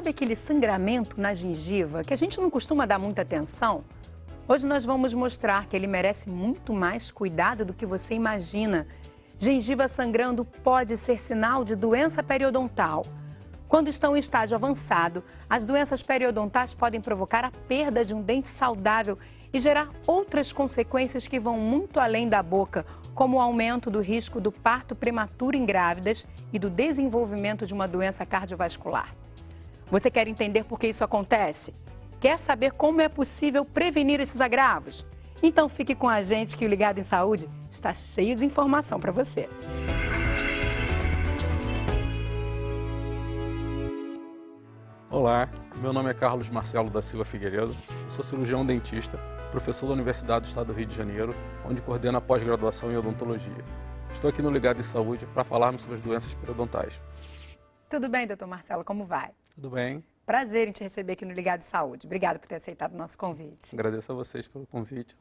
Sabe aquele sangramento na gengiva que a gente não costuma dar muita atenção? Hoje nós vamos mostrar que ele merece muito mais cuidado do que você imagina. Gengiva sangrando pode ser sinal de doença periodontal. Quando estão em estágio avançado, as doenças periodontais podem provocar a perda de um dente saudável e gerar outras consequências que vão muito além da boca, como o aumento do risco do parto prematuro em grávidas e do desenvolvimento de uma doença cardiovascular. Você quer entender por que isso acontece? Quer saber como é possível prevenir esses agravos? Então fique com a gente que o Ligado em Saúde está cheio de informação para você. Olá, meu nome é Carlos Marcelo da Silva Figueiredo, sou cirurgião dentista, professor da Universidade do Estado do Rio de Janeiro, onde coordeno a pós-graduação em odontologia. Estou aqui no Ligado em Saúde para falarmos sobre as doenças periodontais. Tudo bem, doutor Marcelo, como vai? Tudo bem? Prazer em te receber aqui no Ligado em Saúde. Obrigada por ter aceitado o nosso convite. Agradeço a vocês pelo convite.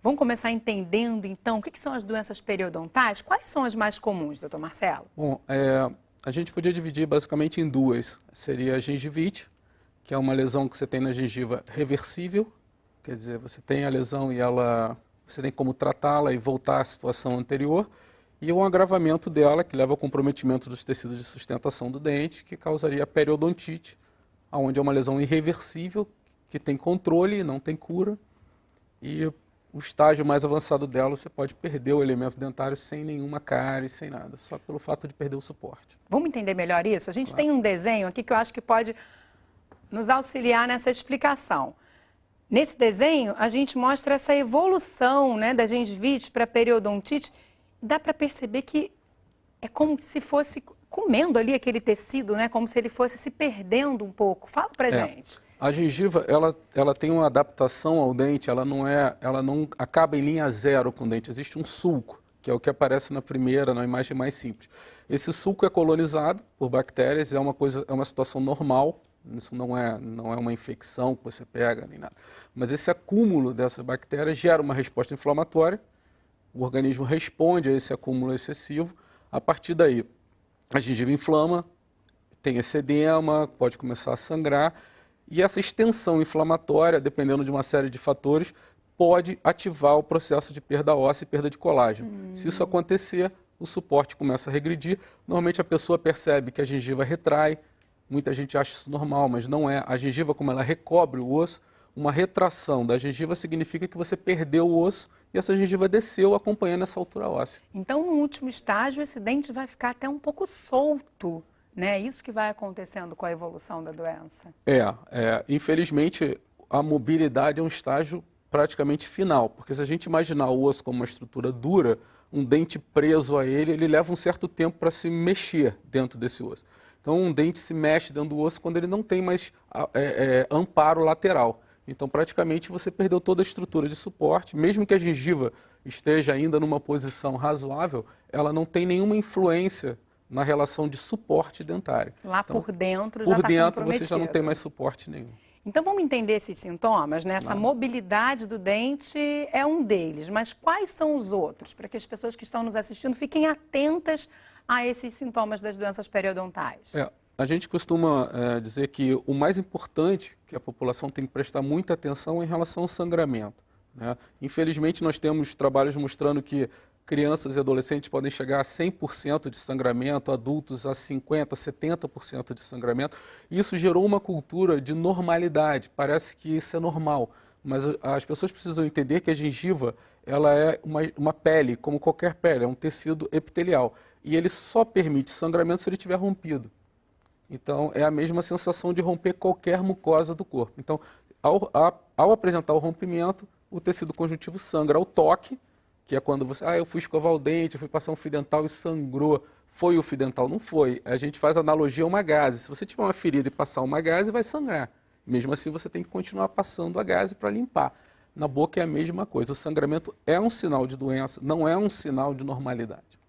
Vamos começar entendendo, então, o que são as doenças periodontais? Quais são as mais comuns, doutor Marcelo? Bom, a gente podia dividir basicamente em duas. Seria a gengivite, que é uma lesão que você tem na gengiva reversível, quer dizer, você tem a lesão e você tem como tratá-la e voltar à situação anterior, e um agravamento dela, que leva ao comprometimento dos tecidos de sustentação do dente, que causaria a periodontite, onde é uma lesão irreversível, que tem controle e não tem cura, e o estágio mais avançado dela, você pode perder o elemento dentário sem nenhuma cárie, sem nada, só pelo fato de perder o suporte. Vamos entender melhor isso? A gente Claro. tem um desenho aqui que eu acho que pode nos auxiliar nessa explicação. Nesse desenho, a gente mostra essa evolução, né, da gengivite para a periodontite. Dá para perceber que é como se fosse comendo ali aquele tecido, né, como se ele fosse se perdendo um pouco. Fala para gente. A gengiva, ela tem uma adaptação ao dente, ela não acaba em linha zero com o dente, existe um sulco, que é o que aparece na imagem mais simples. Esse sulco é colonizado por bactérias, é uma situação normal, isso não é uma infecção que você pega nem nada. Mas esse acúmulo dessas bactérias gera uma resposta inflamatória, o organismo responde a esse acúmulo excessivo, a partir daí a gengiva inflama, tem esse edema, pode começar a sangrar, e essa extensão inflamatória, dependendo de uma série de fatores, pode ativar o processo de perda óssea e perda de colágeno. Se isso acontecer, o suporte começa a regredir. Normalmente a pessoa percebe que a gengiva retrai, muita gente acha isso normal, mas não é. A gengiva, como ela recobre o osso, uma retração da gengiva significa que você perdeu o osso e essa gengiva desceu acompanhando essa altura óssea. Então, no último estágio, esse dente vai ficar até um pouco solto, né? É isso que vai acontecendo com a evolução da doença. Infelizmente, a mobilidade é um estágio praticamente final, porque se a gente imaginar o osso como uma estrutura dura, um dente preso a ele leva um certo tempo para se mexer dentro desse osso. Então, um dente se mexe dentro do osso quando ele não tem mais amparo lateral. Então, praticamente, você perdeu toda a estrutura de suporte, mesmo que a gengiva esteja ainda numa posição razoável, ela não tem nenhuma influência na relação de suporte dentário. Lá então, por dentro já está dentro você já não tem mais suporte nenhum. Então vamos entender esses sintomas, né? Essa mobilidade do dente é um deles, mas quais são os outros? Para que as pessoas que estão nos assistindo fiquem atentas a esses sintomas das doenças periodontais. A gente costuma dizer que o mais importante que a população tem que prestar muita atenção é em relação ao sangramento, né? Infelizmente nós temos trabalhos mostrando que crianças e adolescentes podem chegar a 100% de sangramento, adultos a 50%, 70% de sangramento. Isso gerou uma cultura de normalidade, parece que isso é normal, mas as pessoas precisam entender que a gengiva ela é uma pele, como qualquer pele, é um tecido epitelial, e ele só permite sangramento se ele estiver rompido. Então, é a mesma sensação de romper qualquer mucosa do corpo. Então, ao apresentar o rompimento, o tecido conjuntivo sangra ao toque, que é quando você, eu fui escovar o dente, eu fui passar um fio dental e sangrou. Foi o fio dental? Não foi. A gente faz analogia a uma gaze. Se você tiver uma ferida e passar uma gaze, vai sangrar. Mesmo assim, você tem que continuar passando a gaze para limpar. Na boca é a mesma coisa. O sangramento é um sinal de doença, não é um sinal de normalidade.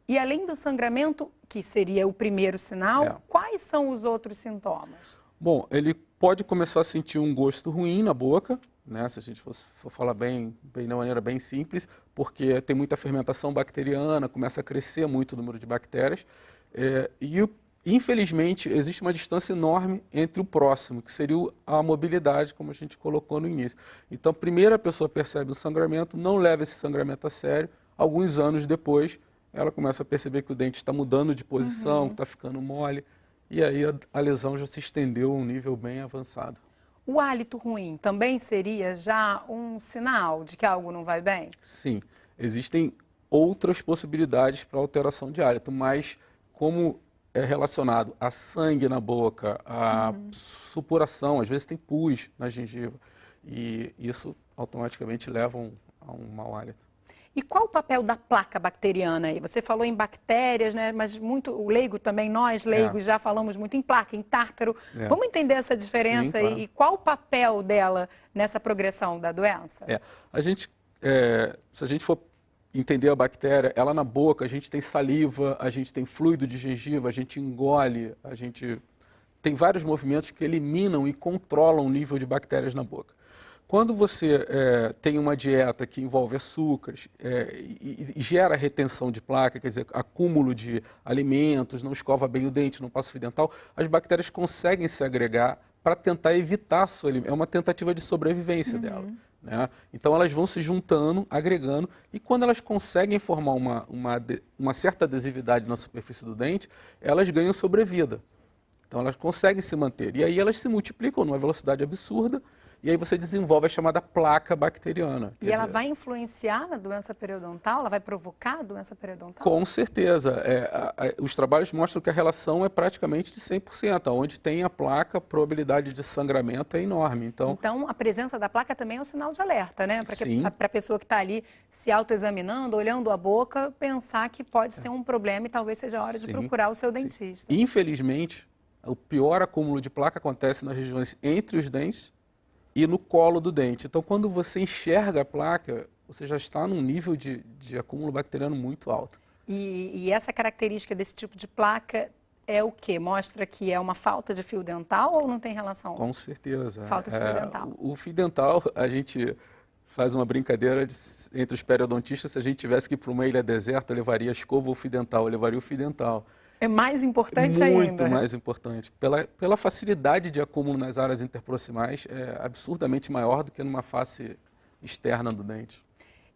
E além do sangramento, que seria o primeiro sinal, quais são os outros sintomas? Bom, ele pode começar a sentir um gosto ruim na boca, né, se a gente for falar bem de uma maneira bem simples, porque tem muita fermentação bacteriana, começa a crescer muito o número de bactérias, e Infelizmente, existe uma distância enorme entre o próximo, que seria a mobilidade, como a gente colocou no início. Então, primeiro a pessoa percebe o sangramento, não leva esse sangramento a sério. Alguns anos depois, ela começa a perceber que o dente está mudando de posição, que está ficando mole, e aí a lesão já se estendeu a um nível bem avançado. O hálito ruim também seria já um sinal de que algo não vai bem? Sim, existem outras possibilidades para alteração de hálito, mas como é relacionado a sangue na boca, a supuração, às vezes tem pus na gengiva, e isso automaticamente leva a um mau hálito. E qual o papel da placa bacteriana aí? Você falou em bactérias, né? Mas muito, o leigo também, nós leigos já falamos muito em placa, em tártaro. Vamos entender essa diferença. Sim, claro. E qual o papel dela nessa progressão da doença? Se a gente for entender a bactéria, ela na boca, a gente tem saliva, a gente tem fluido de gengiva, a gente engole, a gente tem vários movimentos que eliminam e controlam o nível de bactérias na boca. Quando você tem uma dieta que envolve açúcares e gera retenção de placa, quer dizer, acúmulo de alimentos, não escova bem o dente, não passa fio dental, as bactérias conseguem se agregar para tentar evitar a sua alimentação. É uma tentativa de sobrevivência dela. Né? Então elas vão se juntando, agregando, e quando elas conseguem formar uma certa adesividade na superfície do dente, elas ganham sobrevida. Então elas conseguem se manter. E aí elas se multiplicam numa velocidade absurda, e aí você desenvolve a chamada placa bacteriana. E ela vai influenciar na doença periodontal? Ela vai provocar a doença periodontal? Com certeza. Os trabalhos mostram que a relação é praticamente de 100%. Onde tem a placa, a probabilidade de sangramento é enorme. Então a presença da placa também é um sinal de alerta, né? Para a pessoa que está ali se autoexaminando, olhando a boca, pensar que pode ser um problema e talvez seja a hora de procurar o seu dentista. Infelizmente, o pior acúmulo de placa acontece nas regiões entre os dentes e no colo do dente. Então, quando você enxerga a placa, você já está num nível de acúmulo bacteriano muito alto. E essa característica desse tipo de placa é o quê? Mostra que é uma falta de fio dental ou não tem relação? Com certeza. Falta de fio dental. O fio dental, a gente faz uma brincadeira entre os periodontistas, se a gente tivesse que ir para uma ilha deserta, eu levaria a escova ou o fio dental, eu levaria o fio dental. É mais importante ainda. Muito mais importante. Pela facilidade de acúmulo nas áreas interproximais, é absurdamente maior do que numa face externa do dente.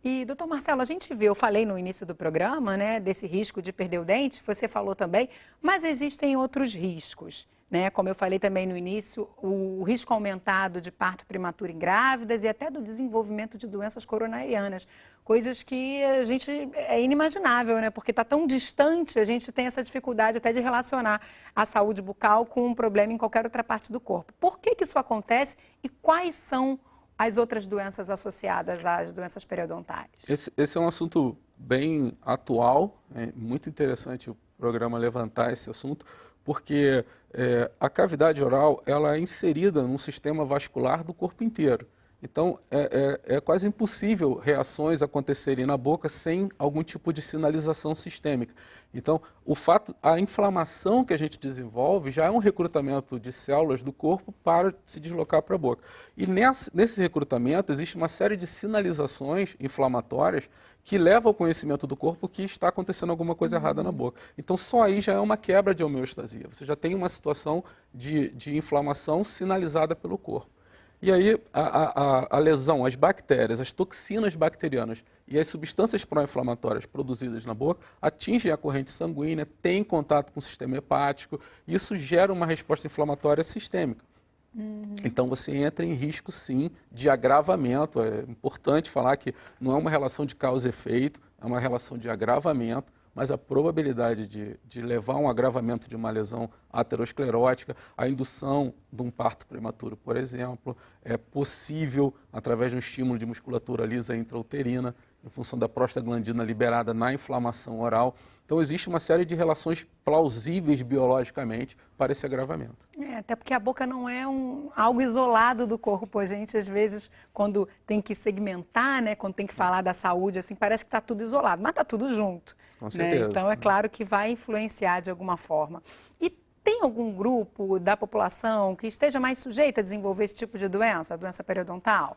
E, doutor Marcelo, a gente viu, eu falei no início do programa, né, desse risco de perder o dente, você falou também, mas existem outros riscos, né? Como eu falei também no início, o risco aumentado de parto prematuro em grávidas e até do desenvolvimento de doenças coronarianas, coisas que a gente é inimaginável, né? Porque está tão distante, a gente tem essa dificuldade até de relacionar a saúde bucal com um problema em qualquer outra parte do corpo. Por que isso acontece e quais são as outras doenças associadas às doenças periodontais? Esse é um assunto bem atual, é muito interessante o programa levantar esse assunto, porque a cavidade oral ela é inserida num sistema vascular do corpo inteiro. Então, é quase impossível reações acontecerem na boca sem algum tipo de sinalização sistêmica. Então, a inflamação que a gente desenvolve já é um recrutamento de células do corpo para se deslocar para a boca. E nesse recrutamento existe uma série de sinalizações inflamatórias que levam ao conhecimento do corpo que está acontecendo alguma coisa errada na boca. Então, só aí já é uma quebra de homeostasia. Você já tem uma situação de inflamação sinalizada pelo corpo. E aí a lesão, as bactérias, as toxinas bacterianas e as substâncias pró-inflamatórias produzidas na boca atingem a corrente sanguínea, têm contato com o sistema hepático, e isso gera uma resposta inflamatória sistêmica. Então você entra em risco sim de agravamento. É importante falar que não é uma relação de causa e efeito, é uma relação de agravamento, mas a probabilidade de levar a um agravamento de uma lesão aterosclerótica, a indução de um parto prematuro, por exemplo, é possível através de um estímulo de musculatura lisa intrauterina, em função da prostaglandina liberada na inflamação oral. Então, existe uma série de relações plausíveis biologicamente para esse agravamento. Até porque a boca não é algo isolado do corpo. A gente, às vezes, quando tem que segmentar, né, quando tem que falar da saúde, assim, parece que está tudo isolado, mas está tudo junto. Com certeza. Né? Então, é claro que vai influenciar de alguma forma. E tem algum grupo da população que esteja mais sujeito a desenvolver esse tipo de doença, a doença periodontal?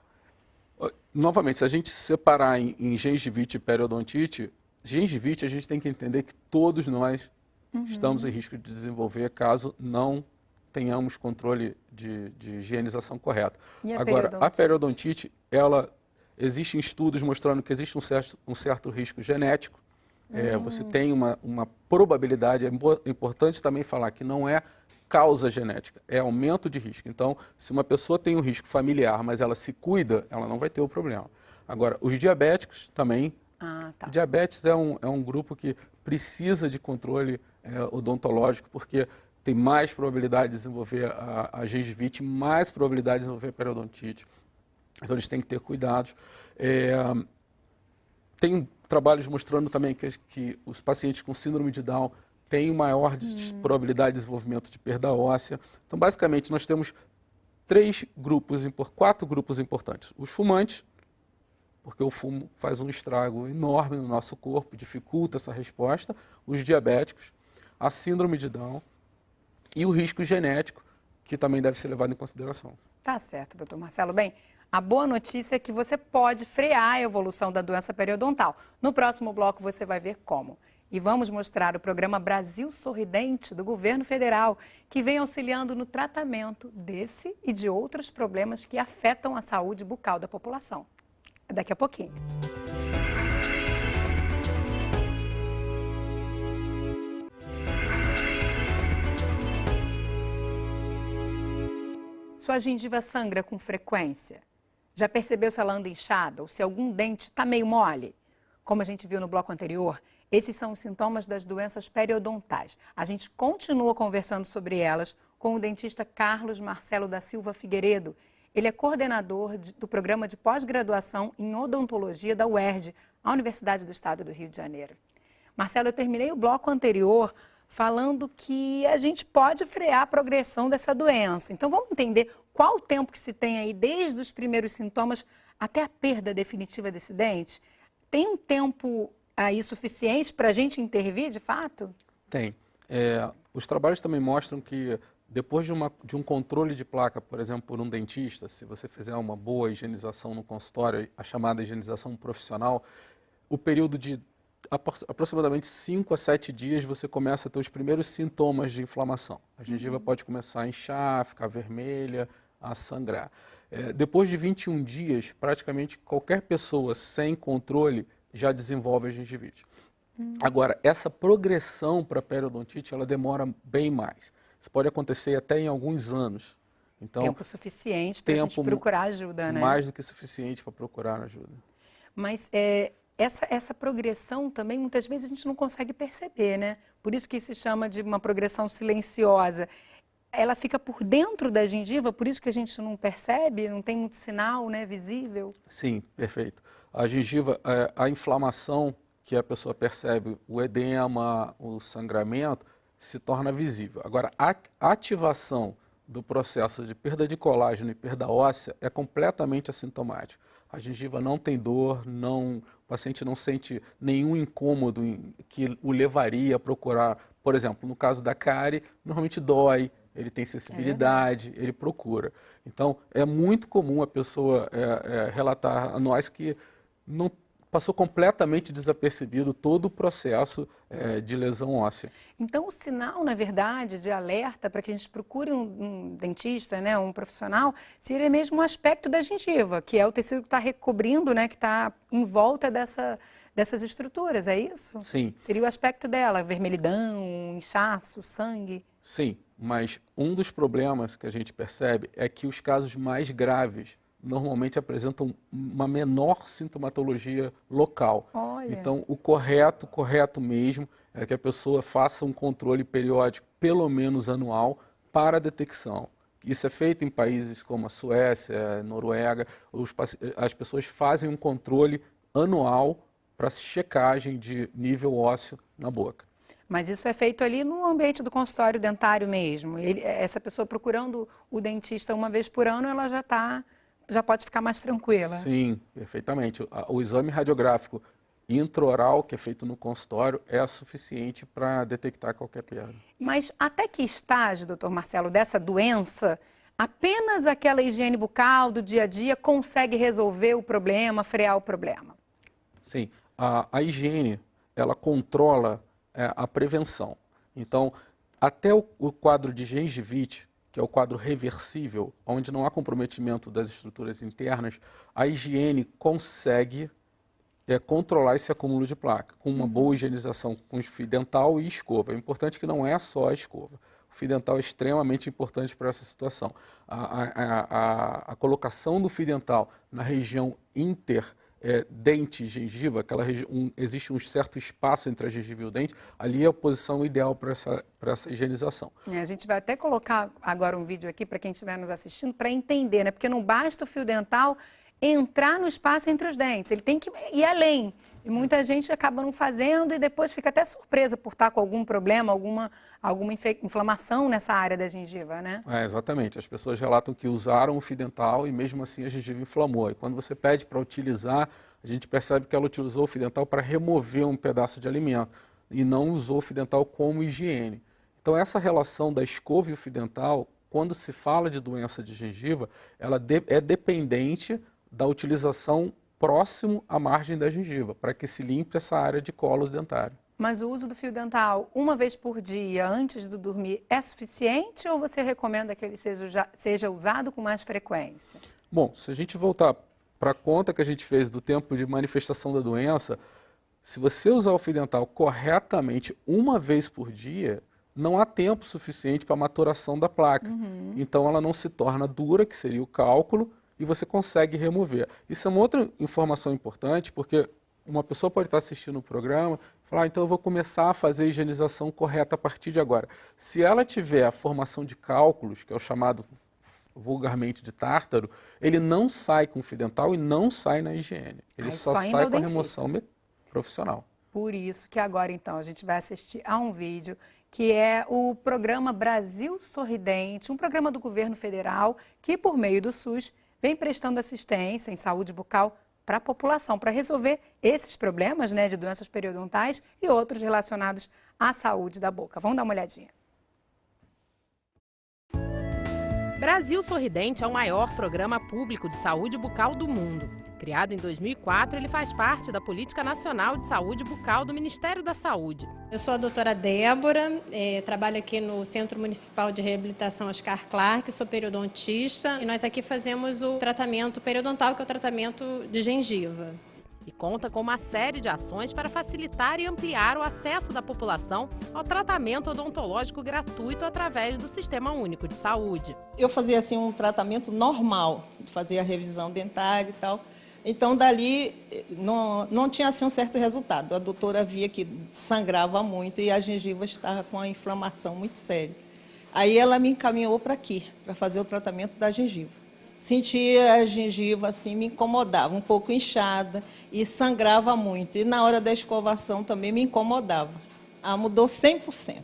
Novamente, se a gente separar em gengivite e periodontite, gengivite a gente tem que entender que todos nós estamos em risco de desenvolver caso não tenhamos controle de higienização correta. E Agora, a periodontite, existem estudos mostrando que existe um certo risco genético. Você tem uma probabilidade, é importante também falar que não é causa genética, é aumento de risco. Então, se uma pessoa tem um risco familiar, mas ela se cuida, ela não vai ter o problema. Agora, os diabéticos também. Diabetes é um grupo que precisa de controle odontológico, porque tem mais probabilidade de desenvolver a gengivite, mais probabilidade de desenvolver periodontite. Então, eles têm que ter cuidados. Tem trabalhos mostrando também que os pacientes com síndrome de Down têm maior probabilidade de desenvolvimento de perda óssea. Então, basicamente, nós temos quatro grupos importantes. Os fumantes, porque o fumo faz um estrago enorme no nosso corpo, dificulta essa resposta. Os diabéticos, a síndrome de Down e o risco genético, que também deve ser levado em consideração. Tá certo, doutor Marcelo. Bem, a boa notícia é que você pode frear a evolução da doença periodontal. No próximo bloco você vai ver como. E vamos mostrar o programa Brasil Sorridente do governo federal, que vem auxiliando no tratamento desse e de outros problemas que afetam a saúde bucal da população. Daqui a pouquinho. Sua gengiva sangra com frequência? Já percebeu se ela anda inchada ou se algum dente está meio mole? Como a gente viu no bloco anterior, esses são os sintomas das doenças periodontais. A gente continua conversando sobre elas com o dentista Carlos Marcelo da Silva Figueiredo. Ele é coordenador do programa de pós-graduação em odontologia da UERJ, a Universidade do Estado do Rio de Janeiro. Marcelo, eu terminei o bloco anterior falando que a gente pode frear a progressão dessa doença. Então, vamos entender qual o tempo que se tem aí, desde os primeiros sintomas até a perda definitiva desse dente? Tem um tempo aí suficiente para a gente intervir, de fato? Tem. Os trabalhos também mostram que depois de um controle de placa, por exemplo, por um dentista, se você fizer uma boa higienização no consultório, a chamada higienização profissional, o período de aproximadamente 5 a 7 dias você começa a ter os primeiros sintomas de inflamação. A gengiva pode começar a inchar, ficar vermelha, a sangrar. Depois de 21 dias, praticamente qualquer pessoa sem controle já desenvolve a gengivite. Agora, essa progressão para a periodontite, ela demora bem mais. Isso pode acontecer até em alguns anos. Então, tempo suficiente para a gente procurar ajuda, né? Mais do que suficiente para procurar ajuda. Mas essa progressão também, muitas vezes, a gente não consegue perceber, né? Por isso que se chama de uma progressão silenciosa. Ela fica por dentro da gengiva, por isso que a gente não percebe, não tem muito sinal, né, visível? Sim, perfeito. A gengiva, a inflamação que a pessoa percebe, o edema, o sangramento, se torna visível. Agora, a ativação do processo de perda de colágeno e perda óssea é completamente assintomático. A gengiva não tem dor, o paciente não sente nenhum incômodo que o levaria a procurar. Por exemplo, no caso da cárie, normalmente dói, ele tem sensibilidade, ele procura. Então, é muito comum a pessoa relatar a nós que não passou completamente desapercebido todo o processo de lesão óssea. Então, o sinal, na verdade, de alerta para que a gente procure um dentista, né, um profissional, seria mesmo um aspecto da gengiva, que é o tecido que está recobrindo, né, que está em volta dessas estruturas, é isso? Sim. Seria o aspecto dela, vermelhidão, inchaço, sangue? Sim, mas um dos problemas que a gente percebe é que os casos mais graves normalmente apresentam uma menor sintomatologia local. Olha. Então, o correto mesmo, é que a pessoa faça um controle periódico, pelo menos anual, para a detecção. Isso é feito em países como a Suécia, a Noruega. As pessoas fazem um controle anual para checagem de nível ósseo na boca. Mas isso é feito ali no ambiente do consultório dentário mesmo? Essa pessoa procurando o dentista uma vez por ano, ela já pode ficar mais tranquila? Sim, perfeitamente. O exame radiográfico intraoral, que é feito no consultório, é suficiente para detectar qualquer perda. Mas até que estágio, doutor Marcelo, dessa doença, apenas aquela higiene bucal do dia a dia consegue resolver o problema, frear o problema? Sim, a higiene, ela controla a prevenção. Então, até o quadro de gengivite, que é o quadro reversível, onde não há comprometimento das estruturas internas, a higiene consegue controlar esse acúmulo de placa, com uma boa higienização com fio dental e escova. É importante que não é só a escova. O fio dental é extremamente importante para essa situação. A colocação do fio dental na região dente e gengiva, existe um certo espaço entre a gengiva e o dente, ali é a posição ideal para essa higienização. A gente vai até colocar agora um vídeo aqui para quem estiver nos assistindo para entender, né? Porque não basta o fio dental entrar no espaço entre os dentes, ele tem que ir além. E muita gente acaba não fazendo e depois fica até surpresa por estar com algum problema, alguma inflamação nessa área da gengiva, né? Exatamente. As pessoas relatam que usaram o fio dental e mesmo assim a gengiva inflamou. E quando você pede para utilizar, a gente percebe que ela utilizou o fio dental para remover um pedaço de alimento e não usou o fio dental como higiene. Então essa relação da escova e o fio dental, quando se fala de doença de gengiva, ela é dependente da utilização próximo à margem da gengiva, para que se limpe essa área de colo dentário. Mas o uso do fio dental uma vez por dia, antes de dormir, é suficiente ou você recomenda que ele seja usado com mais frequência? Bom, se a gente voltar para a conta que a gente fez do tempo de manifestação da doença, se você usar o fio dental corretamente uma vez por dia, não há tempo suficiente para a maturação da placa. Então ela não se torna dura, que seria o cálculo, e você consegue remover. Isso é uma outra informação importante, porque uma pessoa pode estar assistindo o programa e falar, então eu vou começar a fazer a higienização correta a partir de agora. Se ela tiver a formação de cálculos, que é o chamado vulgarmente de tártaro, ele não sai com fio dental e não sai na higiene. Ele só sai com a remoção profissional. Por isso que agora, então, a gente vai assistir a um vídeo que é o programa Brasil Sorridente, um programa do governo federal que, por meio do SUS, vem prestando assistência em saúde bucal para a população, para resolver esses problemas, né, de doenças periodontais e outros relacionados à saúde da boca. Vamos dar uma olhadinha. Brasil Sorridente é o maior programa público de saúde bucal do mundo. Criado em 2004, ele faz parte da Política Nacional de Saúde Bucal do Ministério da Saúde. Eu sou a doutora Débora, trabalho aqui no Centro Municipal de Reabilitação Oscar Clark, sou periodontista e nós aqui fazemos o tratamento periodontal, que é o tratamento de gengiva. E conta com uma série de ações para facilitar e ampliar o acesso da população ao tratamento odontológico gratuito através do Sistema Único de Saúde. Eu fazia assim um tratamento normal, fazia a revisão dentária e tal. Então, dali, não tinha assim um certo resultado. A doutora via que sangrava muito e a gengiva estava com uma inflamação muito séria. Aí ela me encaminhou para aqui, para fazer o tratamento da gengiva. Sentia a gengiva assim, me incomodava, um pouco inchada e sangrava muito. E na hora da escovação também me incomodava. Mudou 100%.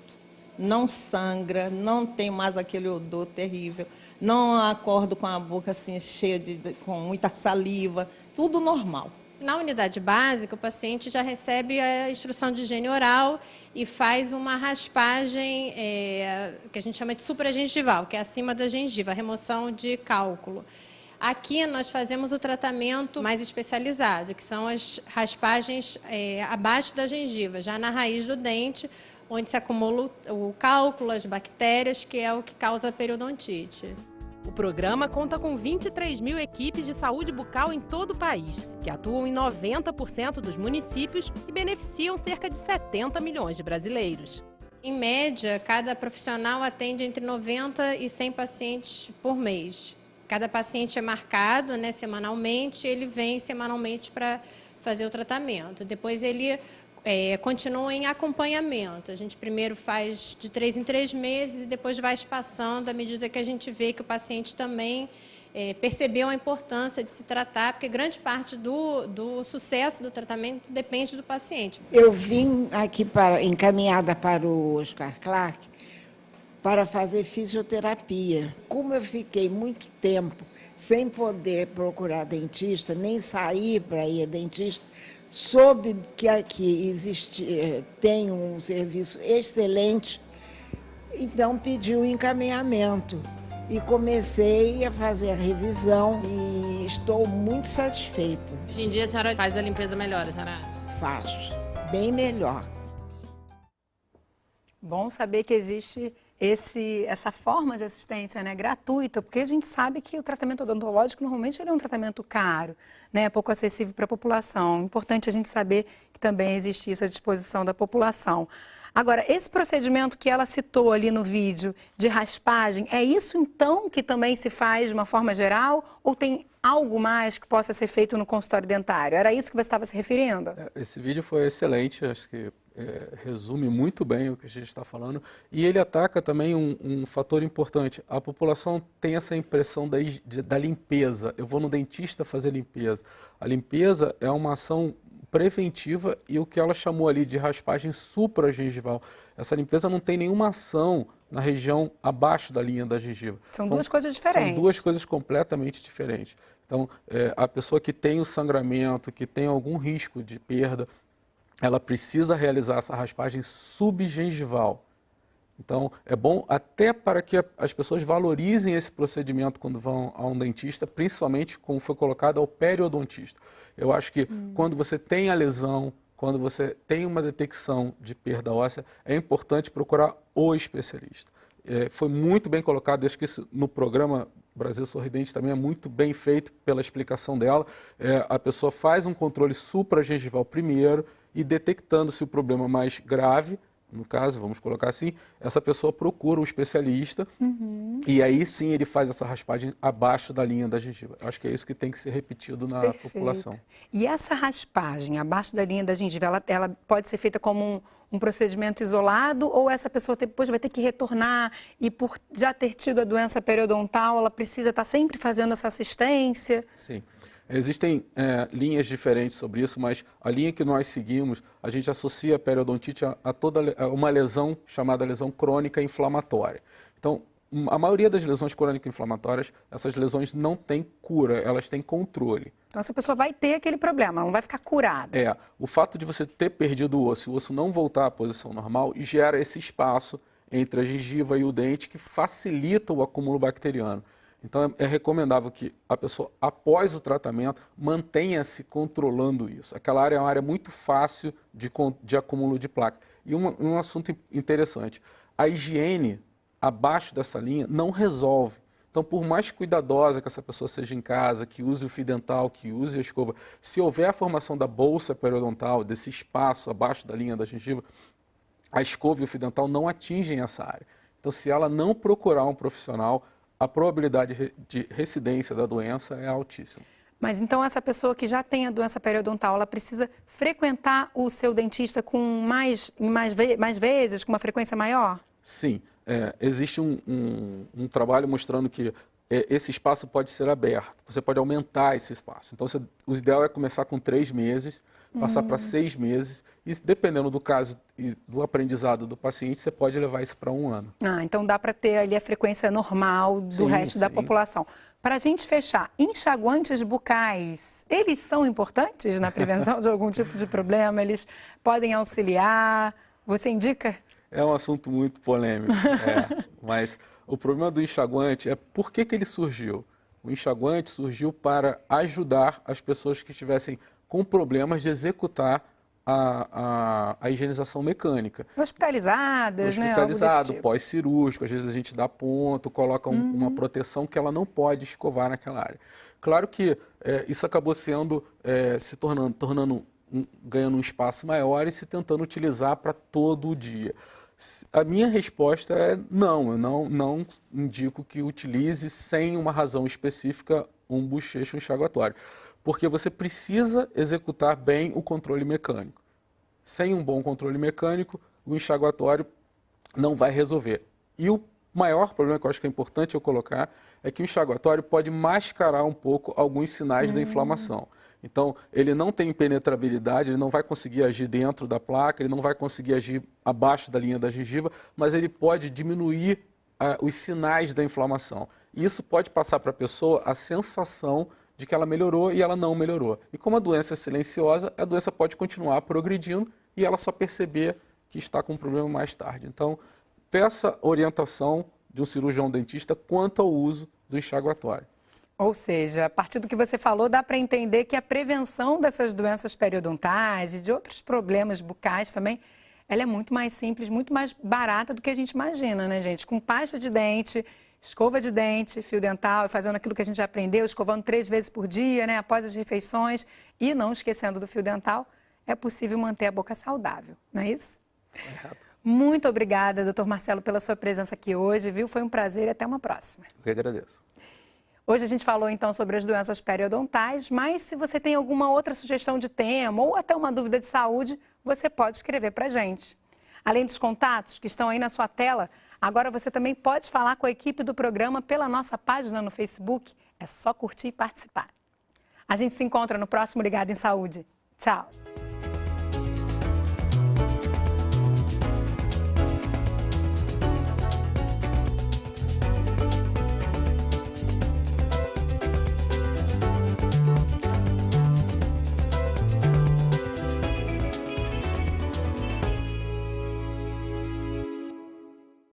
Não sangra, não tem mais aquele odor terrível, não acordo com a boca assim cheia com muita saliva, tudo normal. Na unidade básica, o paciente já recebe a instrução de higiene oral e faz uma raspagem que a gente chama de supragengival, que é acima da gengiva, a remoção de cálculo. Aqui nós fazemos o tratamento mais especializado, que são as raspagens abaixo da gengiva, já na raiz do dente, onde se acumula o cálculo, as bactérias, que é o que causa a periodontite. O programa conta com 23 mil equipes de saúde bucal em todo o país, que atuam em 90% dos municípios e beneficiam cerca de 70 milhões de brasileiros. Em média, cada profissional atende entre 90 e 100 pacientes por mês. Cada paciente é marcado, né, semanalmente, ele vem semanalmente para fazer o tratamento. Depois ele continua em acompanhamento. A gente primeiro faz de 3 em 3 meses e depois vai espaçando à medida que a gente vê que o paciente também percebeu a importância de se tratar, porque grande parte do sucesso do tratamento depende do paciente. Eu vim aqui encaminhada para o Oscar Clark para fazer fisioterapia. Como eu fiquei muito tempo sem poder procurar dentista, nem sair para ir a dentista, soube que aqui tem um serviço excelente, então pedi o encaminhamento e comecei a fazer a revisão e estou muito satisfeita. Hoje em dia a senhora faz a limpeza melhor, a senhora? Faço, bem melhor. Bom saber que existe essa forma de assistência, né, gratuita, porque a gente sabe que o tratamento odontológico normalmente ele é um tratamento caro, né, pouco acessível para a população. Importante a gente saber que também existe isso à disposição da população. Agora, esse procedimento que ela citou ali no vídeo de raspagem, é isso então que também se faz de uma forma geral ou tem algo mais que possa ser feito no consultório dentário? Era isso que você estava se referindo? Esse vídeo foi excelente, acho que resume muito bem o que a gente está falando e ele ataca também um fator importante. A população tem essa impressão da limpeza. Eu vou no dentista fazer limpeza. A limpeza é uma ação preventiva e o que ela chamou ali de raspagem supragengival. Essa limpeza não tem nenhuma ação na região abaixo da linha da gengiva. São duas coisas diferentes. São duas coisas completamente diferentes. Então, a pessoa que tem o sangramento, que tem algum risco de perda, ela precisa realizar essa raspagem subgengival. Então, é bom até para que as pessoas valorizem esse procedimento quando vão a um dentista, principalmente como foi colocado ao periodontista. Eu acho que quando você tem a lesão, quando você tem uma detecção de perda óssea, é importante procurar o especialista. Foi muito bem colocado, acho que isso no programa Brasil Sorridente também é muito bem feito pela explicação dela. A pessoa faz um controle supragengival primeiro e detectando-se o problema mais grave, no caso, vamos colocar assim, essa pessoa procura o especialista e aí sim ele faz essa raspagem abaixo da linha da gengiva. Acho que é isso que tem que ser repetido na população. E essa raspagem abaixo da linha da gengiva, ela pode ser feita como um procedimento isolado ou essa pessoa depois vai ter que retornar e por já ter tido a doença periodontal, ela precisa estar sempre fazendo essa assistência? Sim. Existem linhas diferentes sobre isso, mas a linha que nós seguimos, a gente associa a periodontite a uma lesão chamada lesão crônica inflamatória. Então, a maioria das lesões crônicas inflamatórias, essas lesões não têm cura, elas têm controle. Então, essa pessoa vai ter aquele problema, ela não vai ficar curada. O fato de você ter perdido o osso não voltar à posição normal, gera esse espaço entre a gengiva e o dente que facilita o acúmulo bacteriano. Então, é recomendável que a pessoa, após o tratamento, mantenha-se controlando isso. Aquela área é uma área muito fácil de acúmulo de placa. E um assunto interessante, a higiene abaixo dessa linha não resolve. Então, por mais cuidadosa que essa pessoa seja em casa, que use o fio dental, que use a escova, se houver a formação da bolsa periodontal, desse espaço abaixo da linha da gengiva, a escova e o fio dental não atingem essa área. Então, se ela não procurar um profissional, a probabilidade de recidência da doença é altíssima. Mas então essa pessoa que já tem a doença periodontal, ela precisa frequentar o seu dentista com mais vezes, com uma frequência maior? Sim. Existe um trabalho mostrando que esse espaço pode ser aberto. Você pode aumentar esse espaço. Então, o ideal é começar com 3 meses, passar para 6 meses e, dependendo do caso e do aprendizado do paciente, você pode levar isso para 1 ano. Então dá para ter ali a frequência normal do resto da população. Para a gente fechar, enxaguantes bucais, eles são importantes na prevenção de algum tipo de problema? Eles podem auxiliar? Você indica? É um assunto muito polêmico, mas o problema do enxaguante é por que ele surgiu? O enxaguante surgiu para ajudar as pessoas que estivessem com problemas de executar a higienização mecânica. Hospitalizadas, né? Hospitalizado, pós-cirúrgico, às vezes a gente dá ponto, coloca uma proteção que ela não pode escovar naquela área. Claro que isso acabou sendo, ganhando um espaço maior e se tentando utilizar para todo o dia. A minha resposta é não, eu não indico que utilize sem uma razão específica um bochecho enxaguatório. Porque você precisa executar bem o controle mecânico. Sem um bom controle mecânico, o enxaguatório não vai resolver. E o maior problema que eu acho que é importante eu colocar é que o enxaguatório pode mascarar um pouco alguns sinais da inflamação. Então, ele não tem penetrabilidade, ele não vai conseguir agir dentro da placa, ele não vai conseguir agir abaixo da linha da gengiva, mas ele pode diminuir os sinais da inflamação. E isso pode passar para a pessoa a sensação de que ela melhorou e ela não melhorou. E como a doença é silenciosa, a doença pode continuar progredindo e ela só perceber que está com um problema mais tarde. Então, peça orientação de um cirurgião dentista quanto ao uso do enxaguatório. Ou seja, a partir do que você falou, dá para entender que a prevenção dessas doenças periodontais e de outros problemas bucais também ela é muito mais simples, muito mais barata do que a gente imagina, né, gente? Com pasta de dente, escova de dente, fio dental, e fazendo aquilo que a gente já aprendeu, escovando 3 vezes por dia, né, após as refeições, e não esquecendo do fio dental, é possível manter a boca saudável, não é isso? Muito obrigada, doutor Marcelo, pela sua presença aqui hoje, viu? Foi um prazer e até uma próxima. Eu que agradeço. Hoje a gente falou então sobre as doenças periodontais, mas se você tem alguma outra sugestão de tema ou até uma dúvida de saúde, você pode escrever para a gente. Além dos contatos que estão aí na sua tela, agora você também pode falar com a equipe do programa pela nossa página no Facebook. É só curtir e participar. A gente se encontra no próximo Ligado em Saúde. Tchau!